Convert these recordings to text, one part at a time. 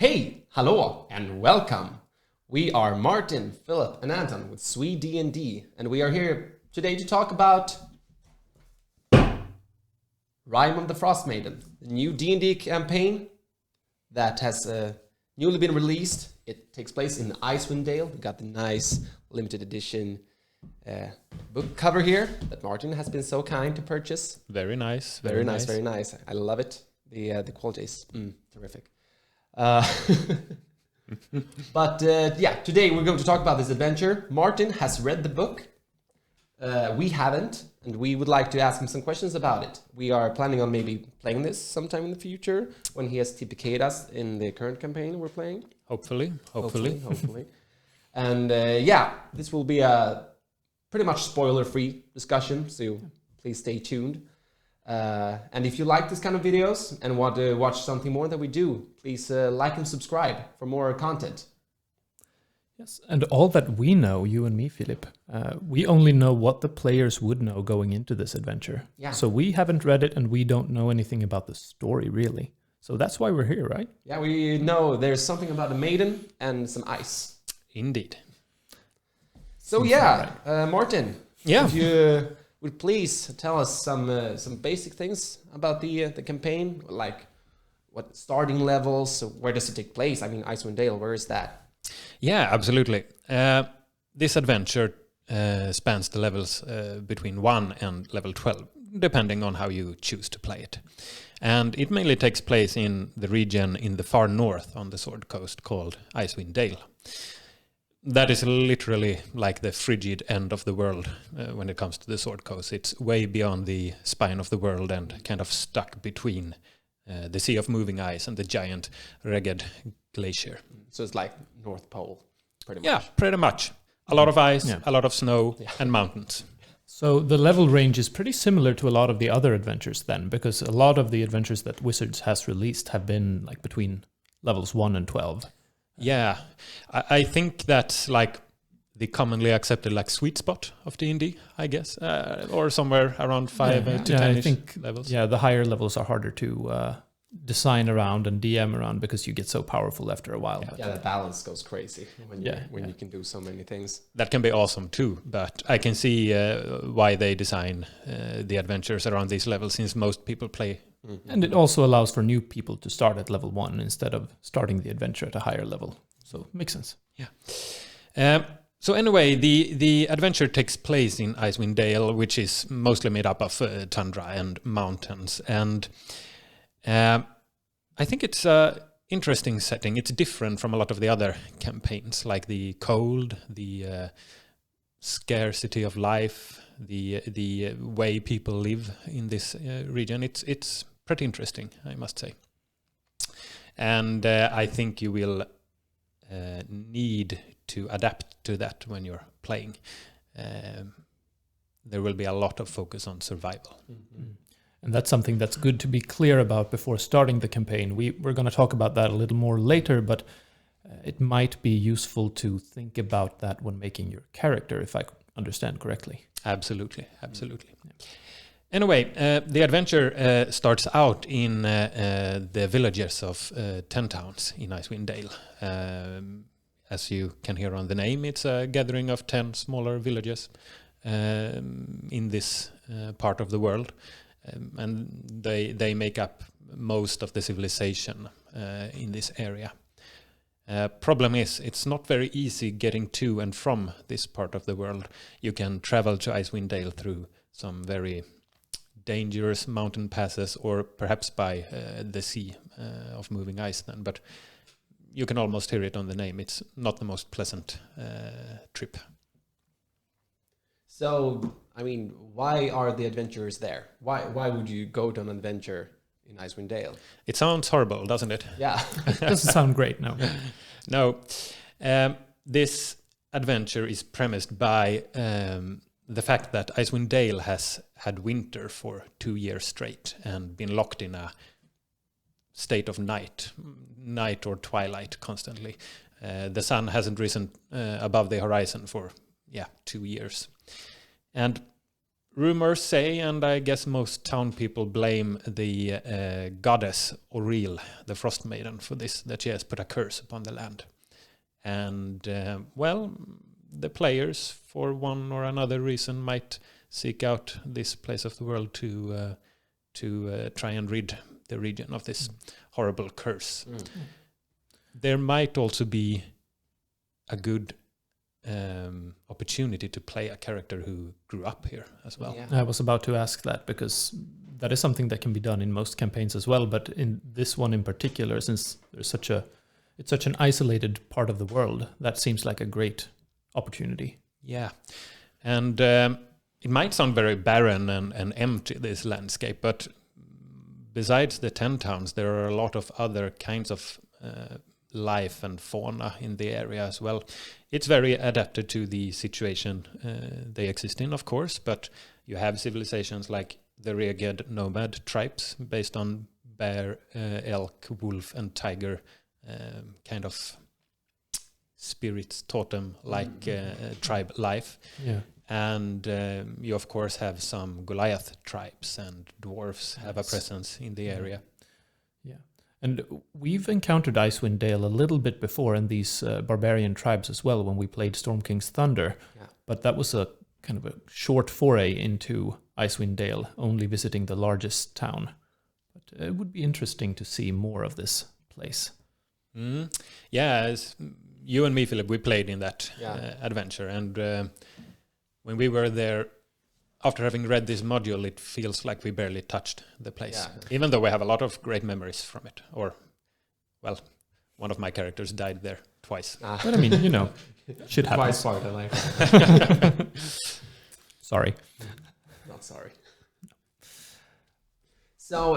Hey, hello, and welcome. We are Martin, Philip, and Anton with SweDnD, and we are here today to talk about Rime of the Frostmaiden, the new D&D campaign that has newly been released. It takes place in Icewind Dale. We got the nice limited edition book cover here that Martin has been so kind to purchase. Very nice. Very nice. I love it. The quality is terrific. But today we're going to talk about this adventure. Martin has read the book. We haven't, and we would like to ask him some questions about it. We are planning on maybe playing this sometime in the future when he has TPK'd us in the current campaign we're playing. Hopefully. And this will be a pretty much spoiler-free discussion, so please stay tuned. And if you like this kind of videos and want to watch something more that we do, please like and subscribe for more content. Yes, and all that we know, you and me, Philip, we only know what the players would know going into this adventure. Yeah. So we haven't read it and we don't know anything about the story, really. So that's why we're here, right? Yeah, we know there's something about a maiden and some ice. Indeed. So Martin, if you would please tell us some basic things about the campaign, like what starting levels, where does it take place? I mean, Icewind Dale, where is that? Yeah, absolutely. This adventure spans the levels between 1 and level 12, depending on how you choose to play it. And it mainly takes place in the region in the far north on the Sword Coast called Icewind Dale. That is literally like the frigid end of the world when it comes to the Sword Coast. It's way beyond the spine of the world and kind of stuck between the Sea of Moving Ice and the giant rugged glacier. So it's like North Pole, pretty much. Yeah, pretty much. A lot of ice, a lot of snow, and mountains. So the level range is pretty similar to a lot of the other adventures then, because a lot of the adventures that Wizards has released have been like between levels 1 and 12. Yeah, I think that's like the commonly accepted like sweet spot of D&D, I guess, or somewhere around 5 to 10 levels. Yeah, the higher levels are harder to design around and DM around because you get so powerful after a while. Yeah, the balance goes crazy when you can do so many things. That can be awesome too, but I can see why they design the adventures around these levels, since most people play. Mm-hmm. And it also allows for new people to start at level 1 instead of starting the adventure at a higher level. So makes sense. Yeah. So anyway, the adventure takes place in Icewind Dale, which is mostly made up of tundra and mountains. And I think it's an interesting setting. It's different from a lot of the other campaigns, like the cold, the scarcity of life, the way people live in this region. It's pretty interesting, I must say. And I think you will need to adapt to that when you're playing. There will be a lot of focus on survival. Mm-hmm. And that's something that's good to be clear about before starting the campaign. We're going to talk about that a little more later, but it might be useful to think about that when making your character, if I understand correctly. Absolutely. Yeah. Anyway, the adventure starts out in the villages of 10 towns in Icewind Dale. As you can hear on the name, it's a gathering of 10 smaller villages in this part of the world. And they make up most of the civilization in this area. Problem is, it's not very easy getting to and from this part of the world. You can travel to Icewind Dale through some very dangerous mountain passes, or perhaps by the Sea of Moving Ice then, but you can almost hear it on the name. It's not the most pleasant trip. So, I mean, why are the adventurers there? Why would you go to an adventure in Icewind Dale? It sounds horrible, doesn't it? Yeah. It doesn't sound great, no. No. This adventure is premised by the fact that Icewind Dale has had winter for 2 years straight and been locked in a state of night or twilight constantly. The sun hasn't risen above the horizon for 2 years. And rumors say, and I guess most town people blame the goddess Auril, the Frostmaiden, for this, that she has put a curse upon the land. And, well, the players, for one or another reason, might seek out this place of the world to try and rid the region of this horrible curse. There might also be a good opportunity to play a character who grew up here as well. Yeah. I was about to ask that, because that is something that can be done in most campaigns as well, but in this one in particular, since it's such an isolated part of the world, that seems like a great opportunity. Yeah, and it might sound very barren and empty, this landscape, but besides the 10 towns, there are a lot of other kinds of life and fauna in the area as well. It's very adapted to the situation they exist in, of course, but you have civilizations like the Reged nomad tribes based on bear, elk, wolf, and tiger kind of spirits, totem-like tribe life. Yeah. And you, of course, have some Goliath tribes, and dwarves have a presence in the area. Yeah. And we've encountered Icewind Dale a little bit before, and these barbarian tribes as well, when we played Storm King's Thunder. Yeah. But that was a kind of a short foray into Icewind Dale, only visiting the largest town. But it would be interesting to see more of this place. Yeah, as you and me, Philip, we played in that adventure, and when we were there, after having read this module, it feels like we barely touched the place, even though we have a lot of great memories from it. Or, well, one of my characters died there twice. But I mean, shit happens. Twice part of life. Sorry. Not sorry. So,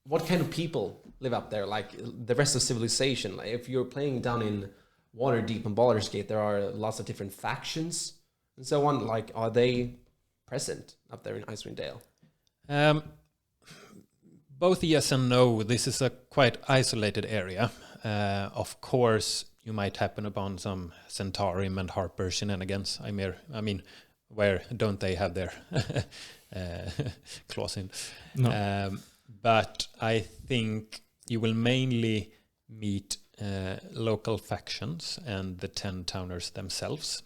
what kind of people live up there? Like the rest of civilization? Like if you're playing down in Waterdeep and Baldur's Gate, there are lots of different factions and so on. Like, are they present up there in Icewind Dale? Both yes and no. This is a quite isolated area. Of course, you might happen upon some Centaurim and Harper shenanigans. I mean, where don't they have their claws in? No. But I think you will mainly meet local factions and the 10 towners themselves.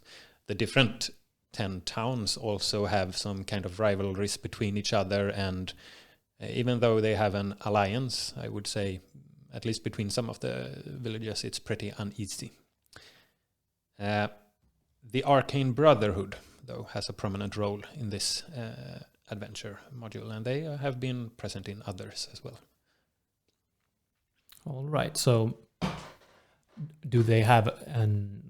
The different 10 towns also have some kind of rivalries between each other, and even though they have an alliance, I would say, at least between some of the villages, it's pretty uneasy. The Arcane Brotherhood, though, has a prominent role in this adventure module, and they have been present in others as well. All right, so do they have an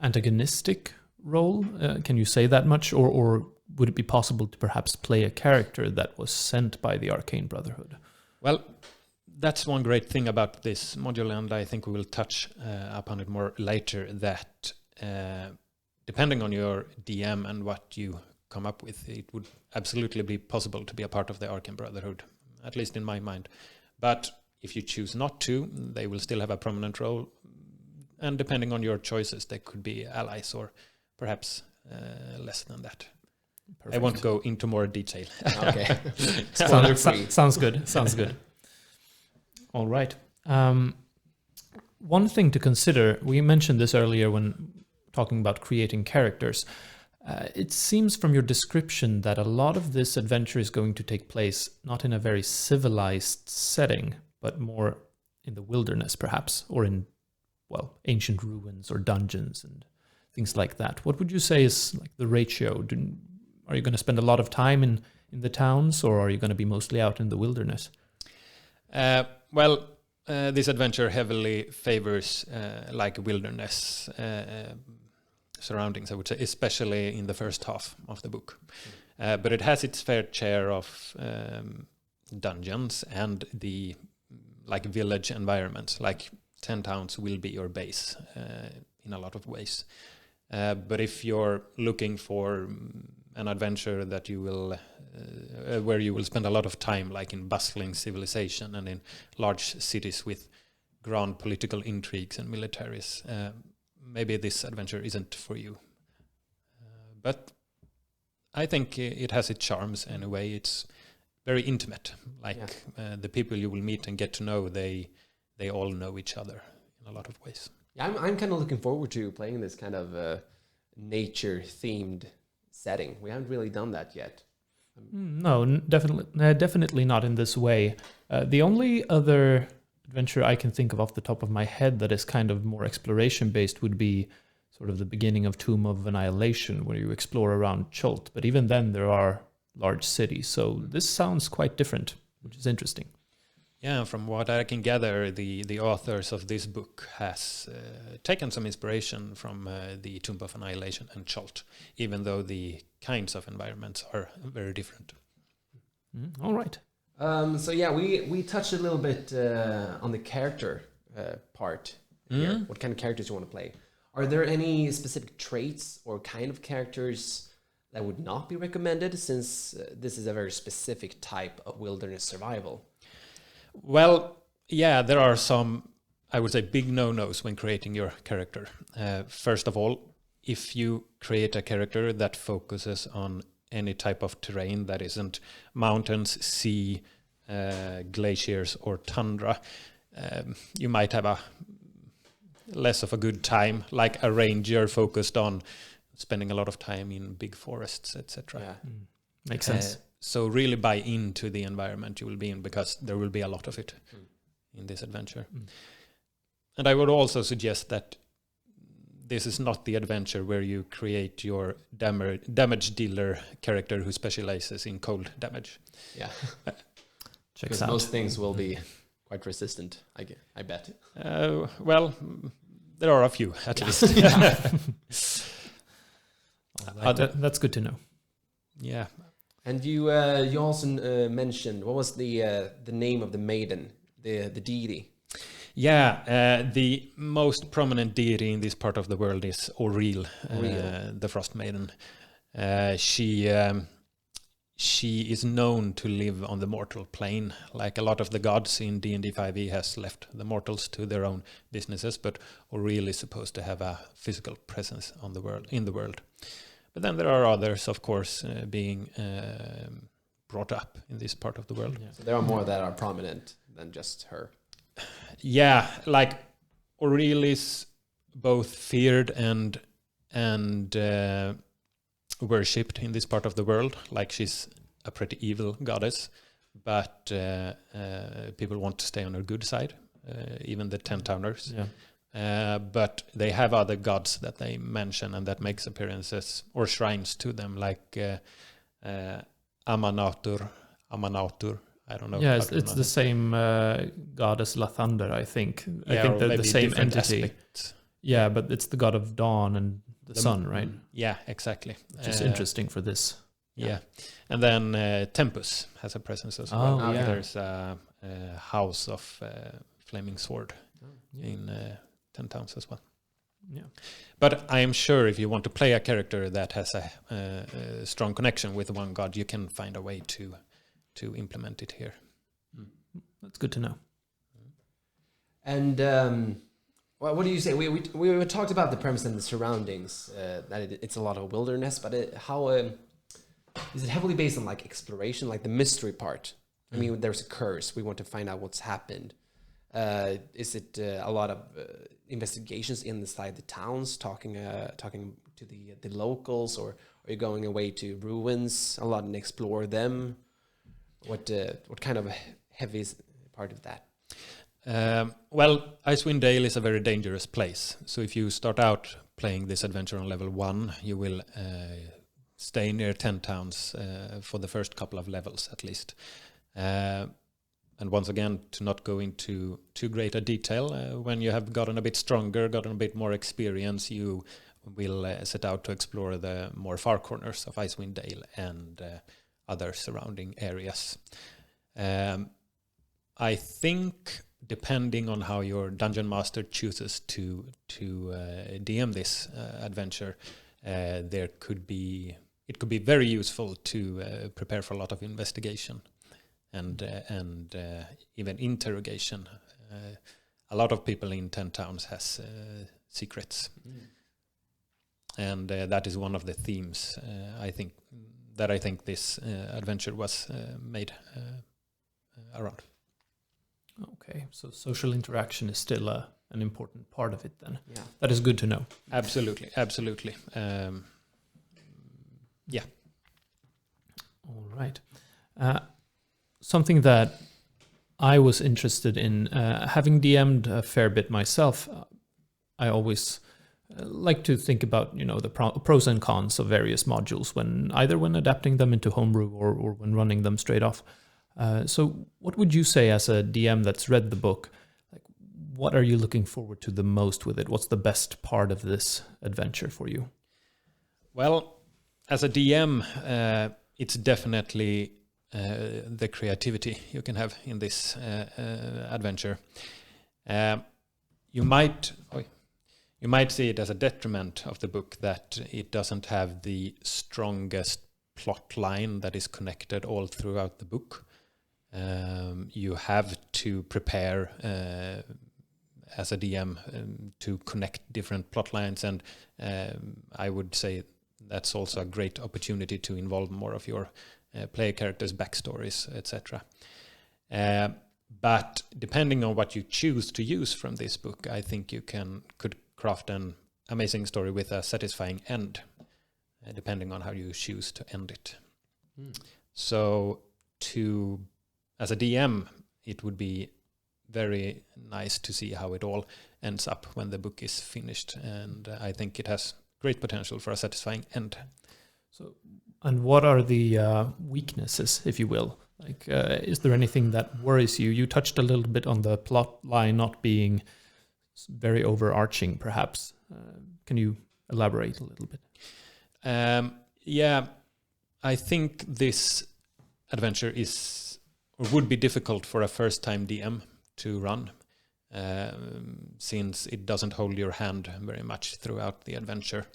antagonistic role? Can you say that much, or would it be possible to perhaps play a character that was sent by the Arcane Brotherhood? Well, that's one great thing about this module, and I think we will touch upon it more later, that depending on your DM and what you come up with, it would absolutely be possible to be a part of the Arcane Brotherhood, at least in my mind. But if you choose not to, they will still have a prominent role, and depending on your choices, they could be allies or perhaps less than that. Perfect. I won't go into more detail. Okay. Sounds good. Sounds good. All right. One thing to consider, we mentioned this earlier when talking about creating characters. It seems from your description that a lot of this adventure is going to take place not in a very civilized setting, but more in the wilderness, perhaps, or in, ancient ruins or dungeons and things like that. What would you say is like the ratio? Are you going to spend a lot of time in the towns, or are you going to be mostly out in the wilderness? This adventure heavily favors wilderness surroundings, I would say, especially in the first half of the book. But it has its fair share of dungeons and the village environments. 10 towns will be your base in a lot of ways. But if you're looking for an adventure that you will, where you will spend a lot of time, like in bustling civilization and in large cities with grand political intrigues and militaries, maybe this adventure isn't for you. But I think it has its charms anyway. It's very intimate. Like the people you will meet and get to know, they all know each other in a lot of ways. Yeah, I'm kind of looking forward to playing this kind of nature-themed setting. We haven't really done that yet. No, definitely not in this way. The only other adventure I can think of off the top of my head that is kind of more exploration-based would be sort of the beginning of Tomb of Annihilation, where you explore around Chult. But even then, there are large cities. So this sounds quite different, which is interesting. Yeah, from what I can gather, the authors of this book has taken some inspiration from the Tomb of Annihilation and Chult, even though the kinds of environments are very different. All right. So yeah, we touched a little bit on the character part here. What kind of characters you want to play? Are there any specific traits or kind of characters that would not be recommended, since this is a very specific type of wilderness survival? Well, yeah, there are some, I would say, big no-nos when creating your character. First of all, if you create a character that focuses on any type of terrain that isn't mountains, sea, glaciers, or tundra, you might have less of a good time, like a ranger focused on spending a lot of time in big forests, etc. Yeah. Makes sense. So really buy into the environment you will be in, because there will be a lot of it in this adventure. And I would also suggest that this is not the adventure where you create your damage dealer character who specializes in cold damage. Yeah. Checks Because out. most things will be quite resistant, I bet. Well, there are a few at least. That's good to know. Yeah. And you also mentioned, what was the name of the maiden, the deity? Yeah, the most prominent deity in this part of the world is Auril, the Frostmaiden. She is known to live on the mortal plane. Like a lot of the gods in D&D 5e has left the mortals to their own businesses, but Auril is supposed to have a physical presence on the world, in the world. But then there are others, of course, being brought up in this part of the world. So there are more that are prominent than just her. Yeah, like Auril is both feared and worshipped in this part of the world. Like she's a pretty evil goddess, but people want to stay on her good side, even the 10-towners. Yeah. But they have other gods that they mention and that makes appearances or shrines to them, like Amanatur. I don't know. Yeah, it's the same god as Lathander, I think. I Yeah, think or they're the maybe same different entity. aspects. Yeah, but it's the god of dawn and the sun, right? Yeah, exactly. Which is interesting for this. Yeah. And then Tempus has a presence as Oh, well. yeah. There's a house of Flaming Sword in 10 towns as well. Yeah. But I am sure if you want to play a character that has a strong connection with one god, you can find a way to implement it here. That's good to know. And well, what do you say? We talked about the premise and the surroundings, that it's a lot of wilderness, but how is it heavily based on like exploration, like the mystery part? I mean, there's a curse. We want to find out what's happened. Is it a lot of investigations inside the towns, talking to the locals, or are you going away to ruins a lot and explore them? What kind of heavy is part of that? Well, Icewind Dale is a very dangerous place. So if you start out playing this adventure on level 1, you will stay near 10 towns for the first couple of levels at least. And once again, to not go into too great a detail, when you have gotten a bit stronger, gotten a bit more experience, you will set out to explore the more far corners of Icewind Dale and other surrounding areas. I think, depending on how your dungeon master chooses to DM this adventure, it could be very useful to prepare for a lot of investigation and even interrogation. A lot of people in 10 towns has secrets, and that is one of the themes I think that I think this adventure was made around. Okay, so social interaction is still an important part of it then. Yeah. That is good to know. Absolutely. Yeah. All right. Something that I was interested in, having DM'd a fair bit myself, I always like to think about, the pros and cons of various modules when adapting them into homebrew or when running them straight off. So what would you say as a DM that's read the book? Like, what are you looking forward to the most with it? What's the best part of this adventure for you? Well, as a DM, it's definitely the creativity you can have in this adventure. You might see it as a detriment of the book that it doesn't have the strongest plot line that is connected all throughout the book. You have to prepare as a DM to connect different plot lines, and I would say that's also a great opportunity to involve more of your player characters' backstories, etc. But depending on what you choose to use from this book, I think you could craft an amazing story with a satisfying end, depending on how you choose to end it. So as a DM, it would be very nice to see how it all ends up when the book is finished, and I think it has great potential for a satisfying end. So, and what are the weaknesses, if you will? Like, is there anything that worries you? You touched a little bit on the plot line not being very overarching, perhaps. Can you elaborate a little bit? Yeah, I think this adventure would be difficult for a first-time DM to run, since it doesn't hold your hand very much throughout the adventure.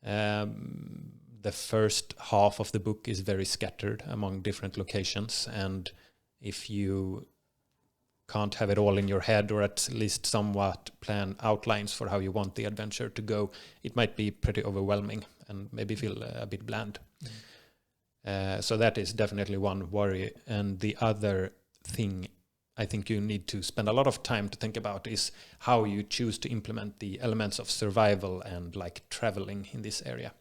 The first half of the book is very scattered among different locations, and if you can't have it all in your head, or at least somewhat plan outlines for how you want the adventure to go, it might be pretty overwhelming and maybe feel a bit bland. So that is definitely one worry. And the other thing I think you need to spend a lot of time to think about is how you choose to implement the elements of survival and like traveling in this area.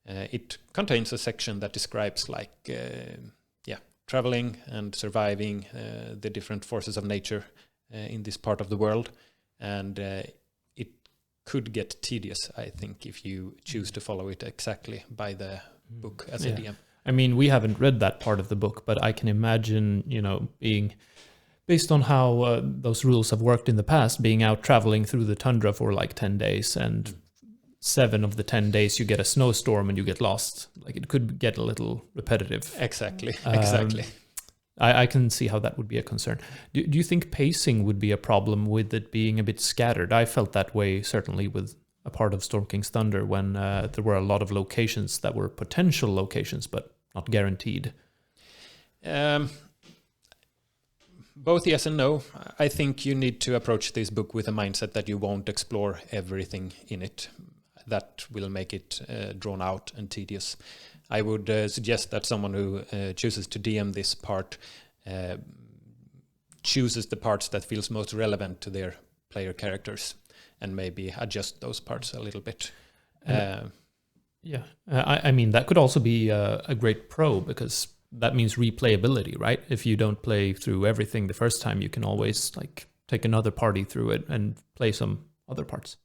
It contains a section that describes traveling and surviving the different forces of nature in this part of the world. And it could get tedious, I think, if you choose to follow it exactly by the book as a DM. I mean, we haven't read that part of the book, but I can imagine, being based on how those rules have worked in the past, being out traveling through the tundra for like 10 days and 7 of the 10 days you get a snowstorm and you get lost. Like, it could get a little repetitive. Exactly. I can see how that would be a concern. Do you think pacing would be a problem with it being a bit scattered? I felt that way certainly with a part of Storm King's Thunder when there were a lot of locations that were potential locations but not guaranteed. Both yes and no. I think you need to approach this book with a mindset that you won't explore everything in it. That will make it drawn out and tedious. I would suggest that someone who chooses to DM this part chooses the parts that feels most relevant to their player characters and maybe adjust those parts a little bit. I mean, that could also be a great pro, because that means replayability, right? If you don't play through everything the first time, you can always take another party through it and play some other parts.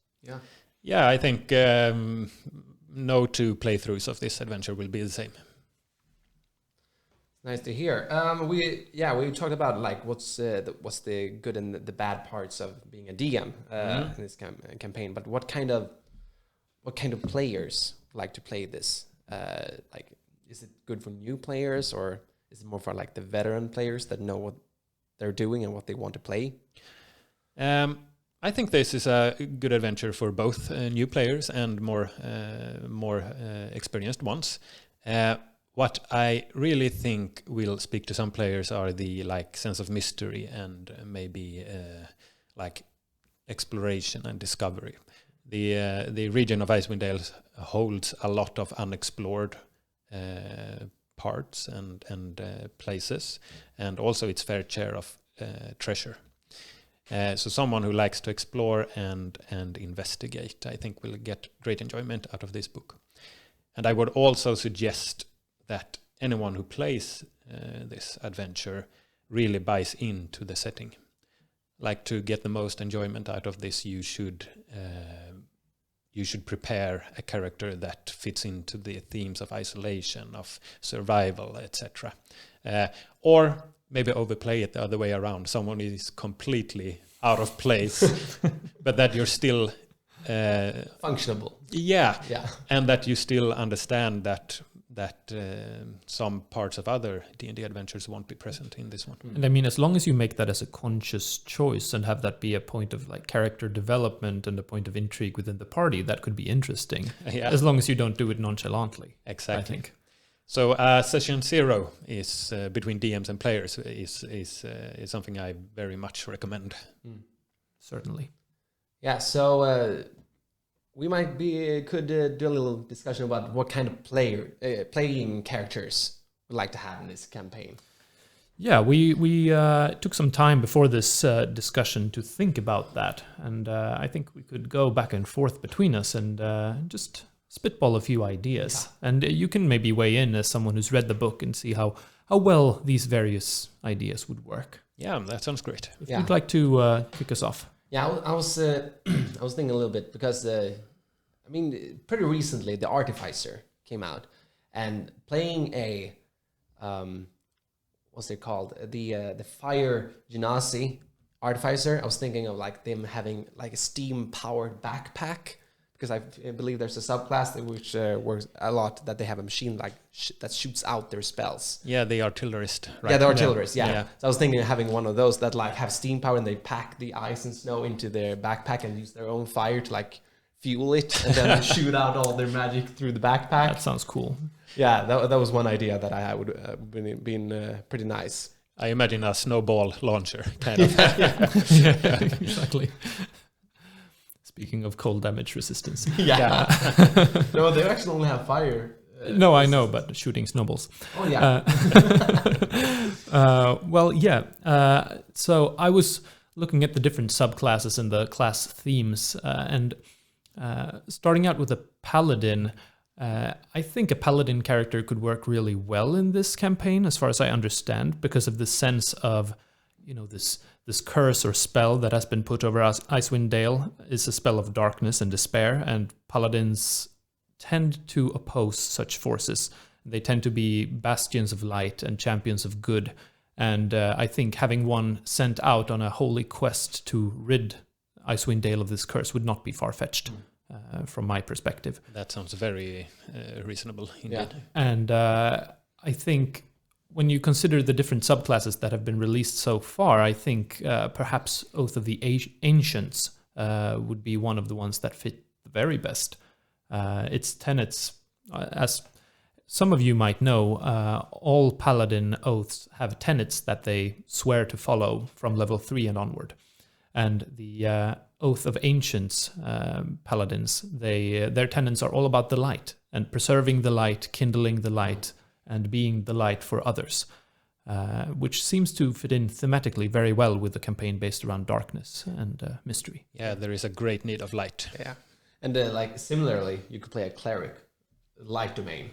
Yeah, I think no 2 playthroughs of this adventure will be the same. Nice to hear. We talked about what's the good and the bad parts of being a DM in this campaign. But what kind of players like to play this? Is it good for new players, or is it more for the veteran players that know what they're doing and what they want to play? I think this is a good adventure for both new players and more experienced ones. What I really think will speak to some players are the sense of mystery and maybe exploration and discovery. The region of Icewind Dale holds a lot of unexplored parts and places, and also its fair share of treasure. So someone who likes to explore and investigate, I think, will get great enjoyment out of this book. And I would also suggest that anyone who plays this adventure really buys into the setting. Like, to get the most enjoyment out of this, you should prepare a character that fits into the themes of isolation, of survival, etc. Or maybe overplay it the other way around. Someone is completely out of place, but that you're still functionable. Yeah, and that you still understand that some parts of other D&D adventures won't be present in this one. And I mean, as long as you make that as a conscious choice and have that be a point of like character development and a point of intrigue within the party, that could be interesting. Yeah. As long as you don't do it nonchalantly. Exactly. I think. So session 0 is between DMs and players is something I very much recommend. Certainly. Yeah. So we could do a little discussion about what kind of playing characters we'd like to have in this campaign. Yeah, we took some time before this discussion to think about that, and I think we could go back and forth between us and just spitball a few ideas. Yeah. And you can maybe weigh in as someone who's read the book and see how well these various ideas would work. Yeah, that sounds great. If you'd like to kick us off. Yeah, I was thinking a little bit because I mean, pretty recently the Artificer came out, and playing a what's it called, the Fire Genasi Artificer. I was thinking of like them having like a steam powered backpack, because I believe there's a subclass which works a lot, that they have a machine like that shoots out their spells. Yeah, the artillerist. Right? Yeah, the artillerist. Yeah. So I was thinking of having one of those that like have steam power, and they pack the ice and snow into their backpack and use their own fire to like fuel it, and then shoot out all their magic through the backpack. That sounds cool. Yeah, that was one idea that I would been pretty nice. I imagine a snowball launcher kind of. Yeah, exactly. Speaking of cold damage resistance. Yeah. No, they actually only have fire. No, I know, but shooting snowballs. Oh, yeah. Well, yeah. So I was looking at the different subclasses and the class themes, and starting out with a Paladin, I think a Paladin character could work really well in this campaign, as far as I understand, because of the sense of, you know, this curse or spell that has been put over Icewind Dale is a spell of darkness and despair, and Paladins tend to oppose such forces. They tend to be bastions of light and champions of good, and I think having one sent out on a holy quest to rid Icewind Dale of this curse would not be far-fetched from my perspective. That sounds very reasonable indeed. Yeah. And I think when you consider the different subclasses that have been released so far, I think perhaps Oath of the Ancients would be one of the ones that fit the very best. Its tenets, as some of you might know, all Paladin oaths have tenets that they swear to follow from level 3 and onward. And the Oath of Ancients Paladins, their tenets are all about the light and preserving the light, kindling the light, and being the light for others, which seems to fit in thematically very well with the campaign based around darkness and mystery. Yeah, there is a great need of light. Yeah, and like similarly, you could play a cleric, light domain,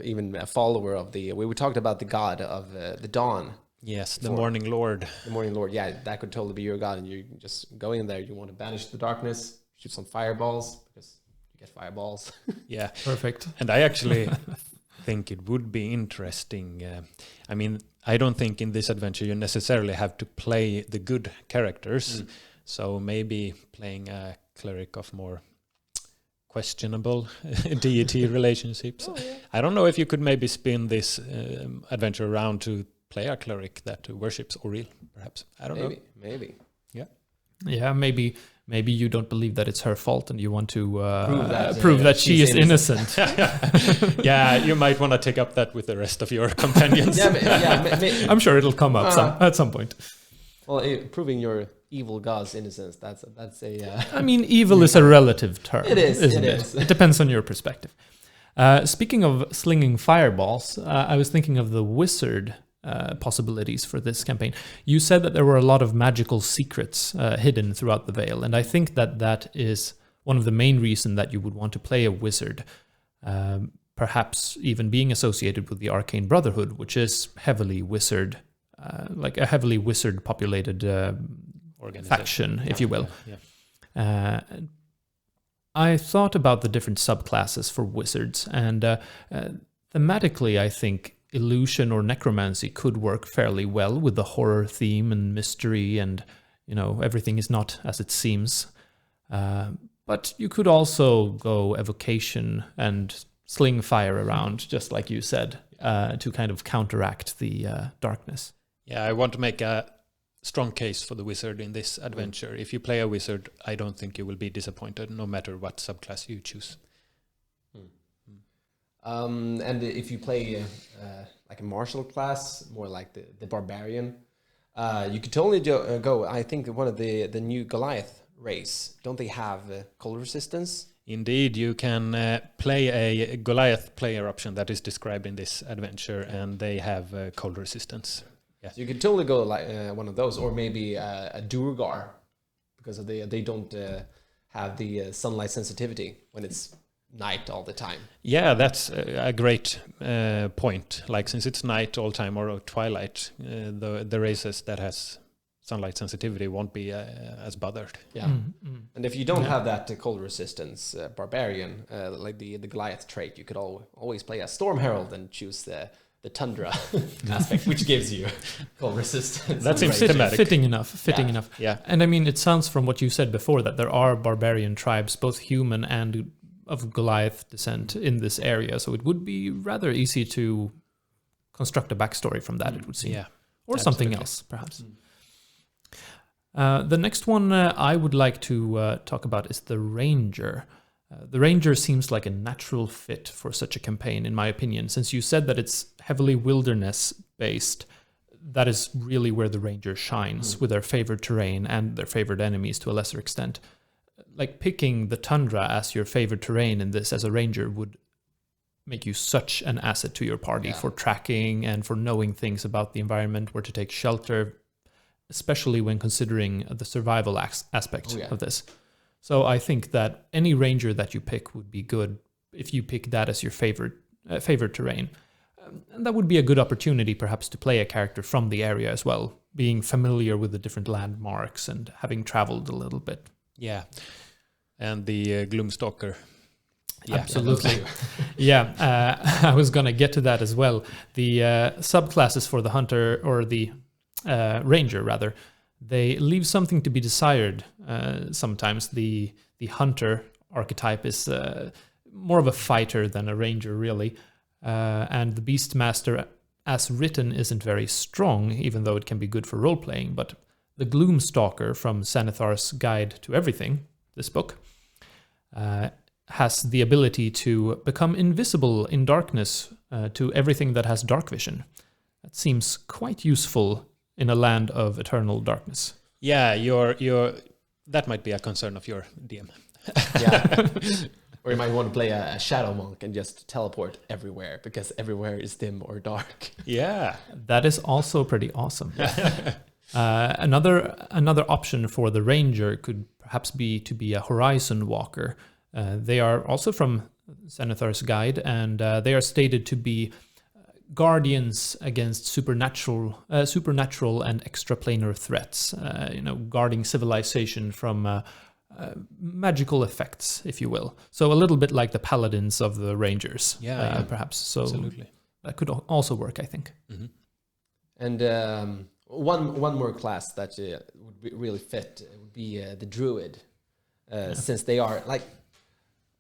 even a follower of the. We talked about the god of the dawn. Yes, the Morning Lord. The Morning Lord, yeah, that could totally be your god, and you just go in there. You want to banish the darkness, shoot some fireballs because you get fireballs. Yeah, perfect. And I actually think it would be interesting. I mean, I don't think in this adventure you necessarily have to play the good characters. So maybe playing a cleric of more questionable deity relationships. Oh, yeah. I don't know if you could maybe spin this adventure around to play a cleric that worships Auril, perhaps. I don't know. Maybe. Yeah. Yeah, maybe you don't believe that it's her fault and you want to prove that she is innocent. Yeah, you might want to take up that with the rest of your companions. I'm sure it'll come up at some point. Well, proving your evil god's innocence, that's a... I mean, evil is a relative term. It is. It depends on your perspective. Speaking of slinging fireballs, I was thinking of the wizard possibilities for this campaign. You said that there were a lot of magical secrets hidden throughout the Vale, and I think that is one of the main reasons that you would want to play a wizard, perhaps even being associated with the Arcane Brotherhood, which is heavily wizard, like a heavily wizard-populated faction, if you will. I thought about the different subclasses for wizards, and thematically, I think illusion or necromancy could work fairly well with the horror theme and mystery, and everything is not as it seems. But you could also go evocation and sling fire around, just like you said, to kind of counteract the darkness. Yeah, I want to make a strong case for the wizard in this adventure. If you play a wizard, I don't think you will be disappointed, no matter what subclass you choose. And if you play like a martial class, more like the barbarian, you could totally go. I think one of the new Goliath race, don't they have cold resistance? Indeed, you can play a Goliath player option that is described in this adventure, and they have cold resistance. Yeah. So you could totally go like one of those, or maybe a Durgar, because they don't have the sunlight sensitivity when it's night all the time. Yeah, that's a great point. Like, since it's night all time or twilight, the races that has sunlight sensitivity won't be as bothered. Yeah. And if you don't have that cold resistance barbarian, like the Goliath trait, you could always play a Storm Herald and choose the tundra aspect, which gives you cold resistance. That seems thematic. Fitting enough. Yeah. And I mean, it sounds from what you said before that there are barbarian tribes, both human and of Goliath descent, in this area. So it would be rather easy to construct a backstory from that, it would seem. Yeah. Or something else, perhaps. The next one I would like to talk about is the Ranger. The Ranger seems like a natural fit for such a campaign, in my opinion. Since you said that it's heavily wilderness-based, that is really where the Ranger shines, with their favorite terrain and their favorite enemies to a lesser extent. Like, picking the tundra as your favorite terrain in this as a Ranger would make you such an asset to your party for tracking and for knowing things about the environment, where to take shelter, especially when considering the survival aspect of this. So I think that any Ranger that you pick would be good if you pick that as your favorite terrain. And that would be a good opportunity perhaps to play a character from the area as well, being familiar with the different landmarks and having traveled a little bit. Yeah. And the Gloomstalker. Yeah, absolutely. I was going to get to that as well. The subclasses for the Hunter, or the Ranger rather, they leave something to be desired. Sometimes the Hunter archetype is more of a fighter than a Ranger, really. And the Beastmaster, as written, isn't very strong, even though it can be good for role-playing. But the Gloomstalker from Xanathar's Guide to Everything, this book, has the ability to become invisible in darkness to everything that has dark vision. That seems quite useful in a land of eternal darkness. Yeah, that might be a concern of your DM. Or you might want to play a Shadow Monk and just teleport everywhere, because everywhere is dim or dark. Yeah. That is also pretty awesome. Another option for the Ranger could perhaps be to be a Horizon Walker. They are also from Xanathar's Guide, and they are stated to be guardians against supernatural and extraplanar threats. Guarding civilization from magical effects, if you will. So a little bit like the Paladins of the Rangers, perhaps. So absolutely. That could also work, I think. Mm-hmm. And one more class that would really fit would be the Druid, since they are like,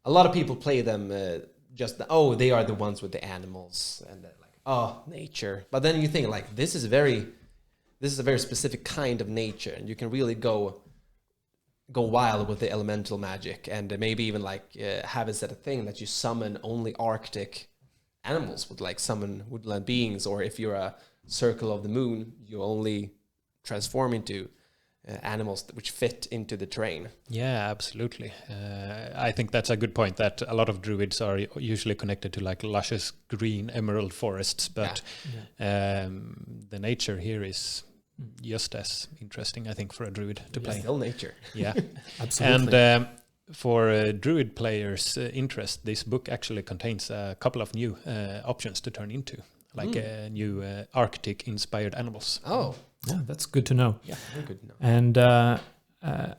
a lot of people play them they are the ones with the animals and nature. But then you think like this is a very specific kind of nature, and you can really go wild with the elemental magic, and maybe even have it set a thing that you summon only Arctic animals, would summon woodland beings, or if you're a Circle of the Moon, you only transform into animals which fit into the terrain. Yeah, absolutely. I think that's a good point, that a lot of druids are usually connected to like luscious green emerald forests, but the nature here is just as interesting, I think, for a druid to play. Still nature. Yeah, Absolutely. and for druid players' interest, this book actually contains a couple of new options to turn into, like new Arctic-inspired animals. Oh, Yeah, that's good to know. yeah, very good to know. And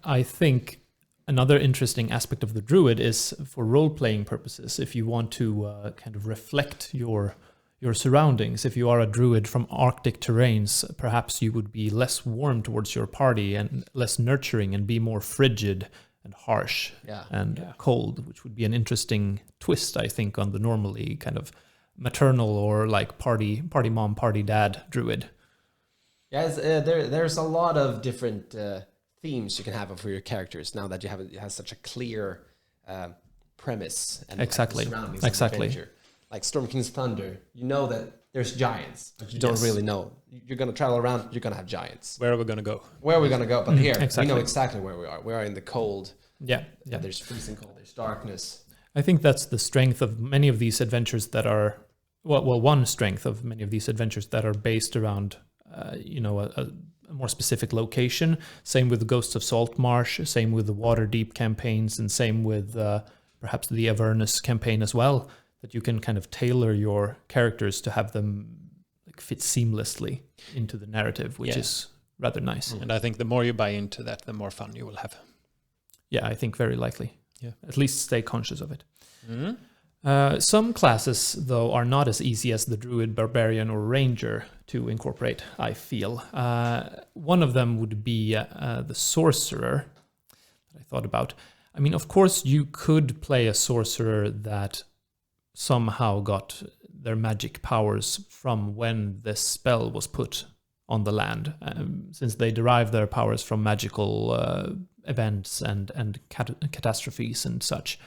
I think another interesting aspect of the druid is for role-playing purposes. If you want to kind of reflect your surroundings, if you are a druid from Arctic terrains, perhaps you would be less warm towards your party and less nurturing and be more frigid and harsh and cold, which would be an interesting twist, I think, on the normally kind of maternal or like party mom, party dad druid. Yes, there's a lot of different themes you can have for your characters now that you have such a clear premise and Exactly. like, surroundings Exactly. of the adventure. Like Storm King's Thunder, you know that there's giants, but you don't really know. You're gonna travel around, you're gonna have giants. Where are we going to go? Where are we gonna go? But here, exactly. we know exactly where we are. We are in the cold. Yeah. There's freezing cold. There's darkness. I think that's the strength of many of these adventures that are, one strength of many of these adventures that are based around, a more specific location. Same with the Ghosts of Saltmarsh, same with the Waterdeep campaigns, and same with perhaps the Avernus campaign as well, that you can kind of tailor your characters to have them like fit seamlessly into the narrative, which is rather nice. And I think the more you buy into that, the more fun you will have. Yeah, I think very likely. Yeah. At least stay conscious of it. Mm-hmm. Some classes, though, are not as easy as the Druid, Barbarian, or Ranger to incorporate, I feel. One of them would be the Sorcerer, that I thought about. I mean, of course, you could play a Sorcerer that somehow got their magic powers from when the spell was put on the land, since they derive their powers from magical events and catastrophes and such.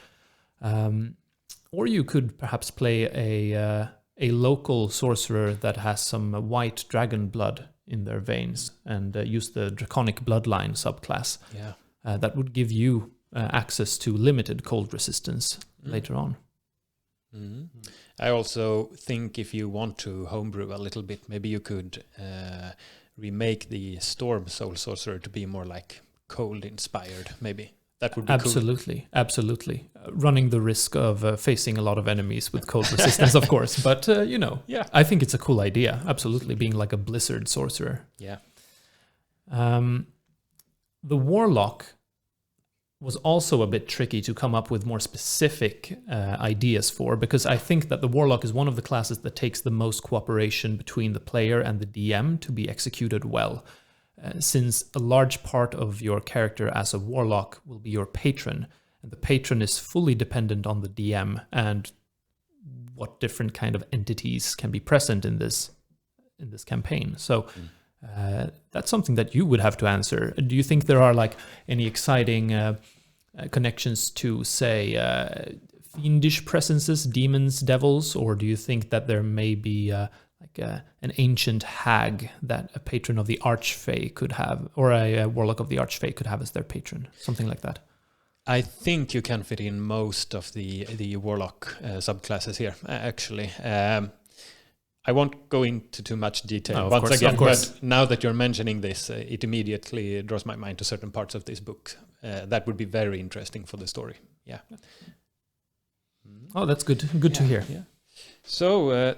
Or you could perhaps play a local sorcerer that has some white dragon blood in their veins and use the draconic bloodline subclass. Yeah. That would give you access to limited cold resistance later on. Mm-hmm. I also think if you want to homebrew a little bit, maybe you could remake the Storm Soul Sorcerer to be more like cold inspired, maybe. That would be absolutely, cool. Absolutely. Running the risk of facing a lot of enemies with cold resistance, of course. But, I think it's a cool idea. Absolutely, being like a blizzard sorcerer. Yeah. The Warlock was also a bit tricky to come up with more specific ideas for, because I think that the Warlock is one of the classes that takes the most cooperation between the player and the DM to be executed well. Since a large part of your character as a warlock will be your patron, and the patron is fully dependent on the DM and what different kind of entities can be present in this campaign. So that's something that you would have to answer. Do you think there are like any exciting connections to, say, fiendish presences, demons, devils, or do you think that there may be an ancient hag that a patron of the Archfey could have, or a warlock of the Archfey could have as their patron, something like that? I think you can fit in most of the warlock subclasses here, actually. I won't go into too much detail once again, but now that you're mentioning this, it immediately draws my mind to certain parts of this book. That would be very interesting for the story. Yeah. Oh, that's good. Good to hear. Yeah. So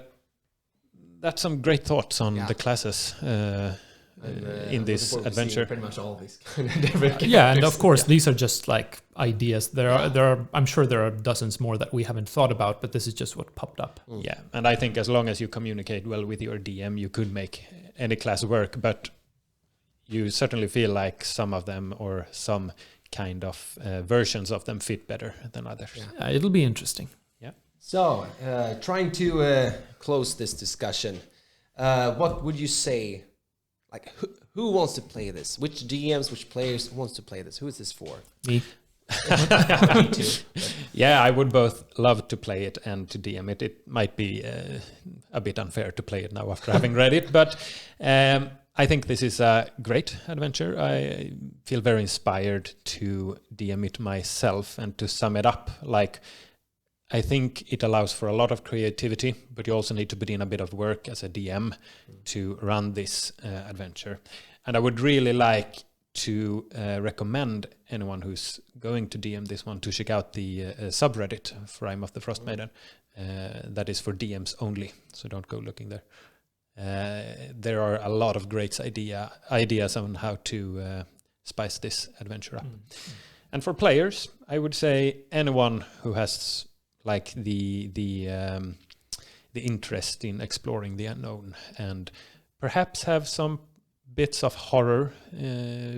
that's some great thoughts on the classes in this adventure. Pretty much all of these kind of different yeah, and of course these are just like ideas. There are. I'm sure there are dozens more that we haven't thought about, but this is just what popped up. Yeah, and I think as long as you communicate well with your DM, you could make any class work. But you certainly feel like some of them or some kind of versions of them fit better than others. Yeah, it'll be interesting. So, trying to close this discussion, what would you say, like, who wants to play this? Which DMs, which players wants to play this? Who is this for? Me. Me too. Yeah, I would both love to play it and to DM it. It might be a bit unfair to play it now after having read it, but I think this is a great adventure. I feel very inspired to DM it myself, and to sum it up, like, I think it allows for a lot of creativity, but you also need to put in a bit of work as a DM to run this adventure. And I would really like to recommend anyone who's going to DM this one to check out the subreddit for Rime of the Frostmaiden. That is for DMs only, so don't go looking there. There are a lot of great ideas on how to spice this adventure up. And for players, I would say anyone who has like the interest in exploring the unknown, and perhaps have some bits of horror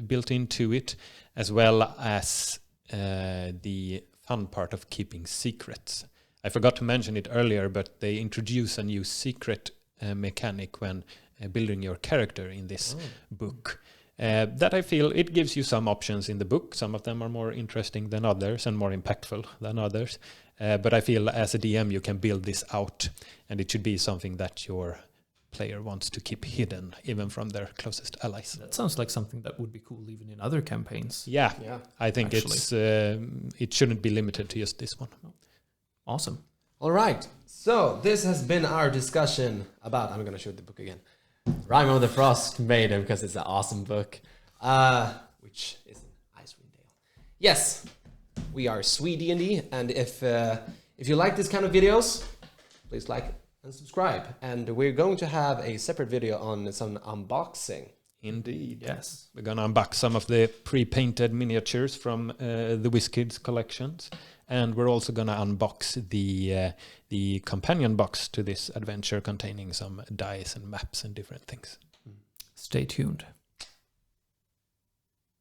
built into it, as well as the fun part of keeping secrets. I forgot to mention it earlier, but they introduce a new secret mechanic when building your character in this book. That I feel it gives you some options in the book. Some of them are more interesting than others and more impactful than others. But I feel as a DM you can build this out, and it should be something that your player wants to keep hidden, even from their closest allies. That sounds like something that would be cool even in other campaigns. Yeah. I think it shouldn't be limited to just this one. Awesome. All right. So this has been our discussion about, I'm going to show the book again, Rime of the Frostmaiden, because it's an awesome book, which is Icewind Dale. Yes, we are SweDnD, and if you like this kind of videos, please like and subscribe. And we're going to have a separate video on some unboxing. Indeed. Yes. We're going to unbox some of the pre-painted miniatures from the WizKids collections. And we're also going to unbox the companion box to this adventure, containing some dice and maps and different things. Stay tuned.